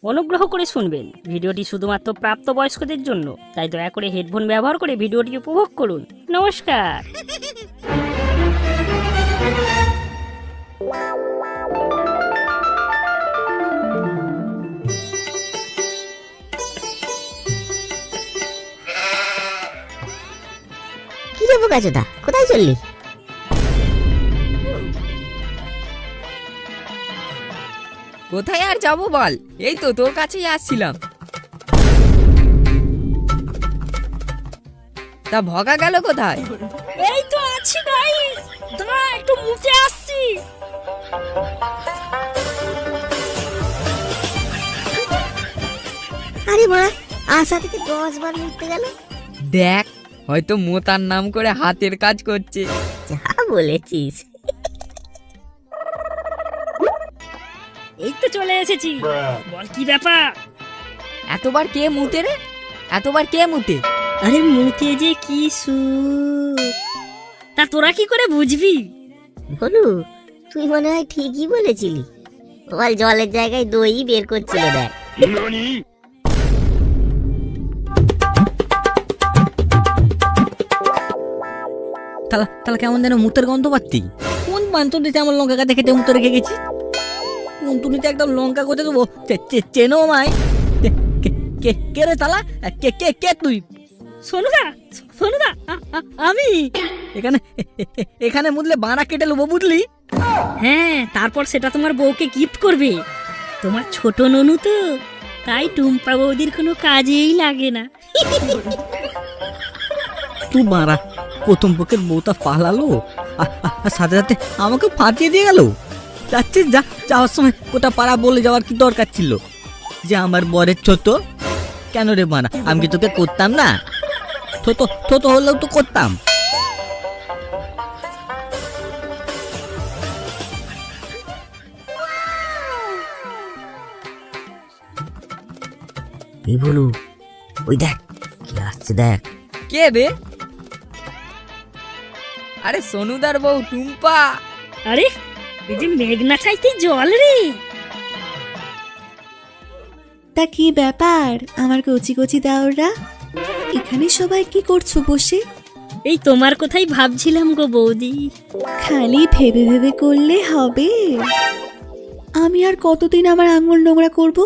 অনুগ্রহ করে শুনবেন, ভিডিওটি শুধুমাত্র প্রাপ্তবয়স্কদের জন্য, তাই দয়া করে হেডফোন ব্যবহার করে ভিডিওটি উপভোগ করুন। নমস্কার। কি রে বোকাচোদা, কোথায় চললি? কোথায় আর যাবো বল, এই তো তোর কাছেই আসছিলাম। তা ভগা গেল কোথায়? এই তো আছি গাইস, দাঁড়া একটু মুখে আসছি। আরে মারা, আশা থেকে 10 বার উঠতে গেল। দেখ, হয়তো মোতার নাম করে হাতের কাজ করছে। যা বলেছিস। এই তো চলে এসেছি, বল কি ব্যাপার? এতবার কে মুতে রে? এতবার কে মুতে? আরে মুখে যে কি সুখ, তা তোরা কি করে বুঝবি? বলু, তুই মনে হয় ঠিকই বলেছিলি। বল জলের জায়গায় দই বের করছিল, দেখ। তাহলে তাহলে কেমন যেন মুতের গন্ধ পাচ্ছি। কোন পান্তনিতে আমার লঙ্কা গাছে খেটে মুতে রেখে গেছি? পান্তনিতে একদম লঙ্কা কোথায় দেবো? চেনো আমায়? কে রে তালা? কে তুই? সোনুদা, সোনুদা, আমি। এখানে এখানে মুদলে বাঁড়া কেটে নেবো, বুঝলি? হ্যাঁ, তারপর সেটা তোমার বউকে গিফট করবে। তোমার ছোট ননু তো, তাই টুম্পা বৌদির কোনো কাজেই লাগে না। তুই বাঁড়া, প্রথম পক্ষের বউটা পালালো আর সাথে সাথে আমাকে ফাটিয়ে দিয়ে গেল। যাচ্ছিস যা, যাওয়ার সময় কোথা পাড়া বলে যাওয়ার কি দরকার ছিল? যে আমার বরের ছোট। কেন রে বাঁড়া, আমি কি তোকে করতাম না? ছোট হলেও তো করতাম। এই বলু, ওই দেখ কি আসছে, দেখ। কে রে? আরে সোনুদার বউ টুম্পা। আরে এই যে মেঘনা চাইতে জল রে। তা কি ব্যাপার আমার কচি কচি দাওরা? এখানে সবাই কি করছো বসে? এই তোমার কথাই ভাবছিলাম গো বৌদি। খালি ভেবে ভেবে করলে হবে? আমি আর কতদিন আমার আঙুল নোংরা করব?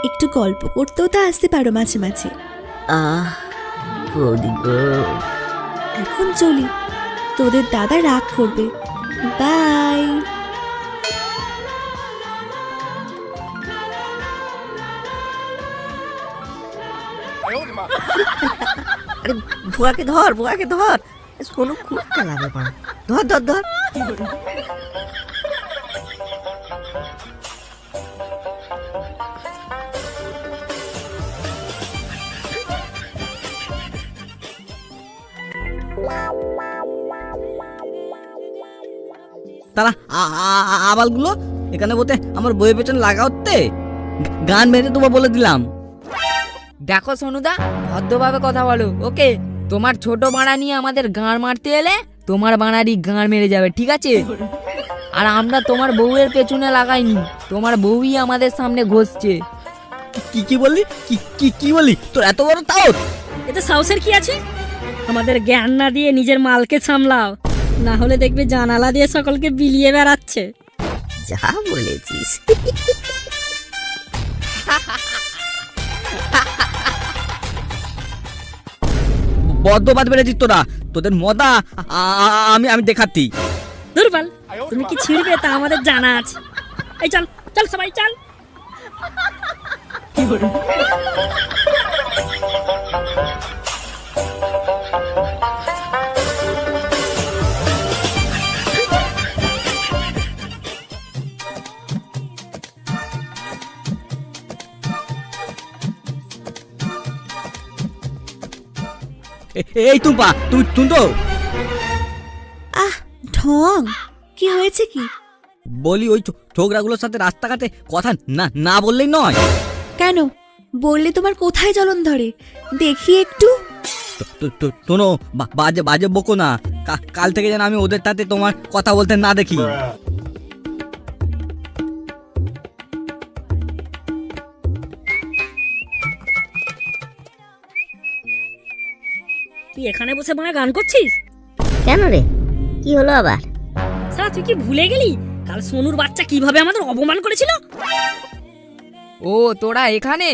একটু গল্প করতেও তো আসতে পারো মাঝে মাঝে। আহ বৌদি গো। এখন চলি, তোদের দাদা রাগ করবে। বাই। আরে বুয়াকে ধর, বুয়াকে ধর। সোনু খুব চালাবে পা। ধর ধর ধর। তারা আবালগুলো এখানে বলতে আমার বইয়ের পেছনে লাগা হচ্ছে। গান বেঁধে দেবো বলে দিলাম। দেখো সোনুদা, ভদ্রভাবে কথা বলো, ওকে? তোমার ছোট বাড়া নিয়ে আমাদের গাঁড় মারতে এলে তোমার বাড়ারই গাঁড় মেরে যাবে, ঠিক আছে? আর আমরা তোমার বউয়ের পেছনে লাগাইনি, তোমার বউই আমাদের সামনে ঘষছে। কি বললি? কি বললি? তোর এত বড় তাও? এতে সাহসের কি আছে? আমাদের জ্ঞান না দিয়ে নিজের মালকে সামলাও, না হলে দেখবে জানালা দিয়ে সকলকে বিলিয়ে বেড়াচ্ছে। যা বলেছিস। বদ্ধবাদ বেড়েছিস তোরা, তোদের মদা আমি দেখাচ্ছি। দুর্বল, তুমি কি ছিড়বে তা আমাদের জানা আছে। এই চল চল সবাই চল। এই টুম্পা, তুই শুনতো? আহ ঢং, কি হয়েছে কি? বলি ওই ছোকরাগুলোর সাথে রাস্তাঘাটে কথা না বললেই নয়। কেন? বললে তোমার কোথায় জ্বলন ধরে দেখি একটু। শোনো, বাজে বকো না। কাল থেকে যেন আমি ওদের সাথে তোমার কথা বলতে না দেখি। তুই এখানে বসে বাড়া গান করছিস? কেন রে, কি হলো আবার? সারা তুই কি ভুলে গেলি কাল সোনুর বাচ্চা কিভাবে আমাদের অপমান করেছিল? ও তোরা এখানে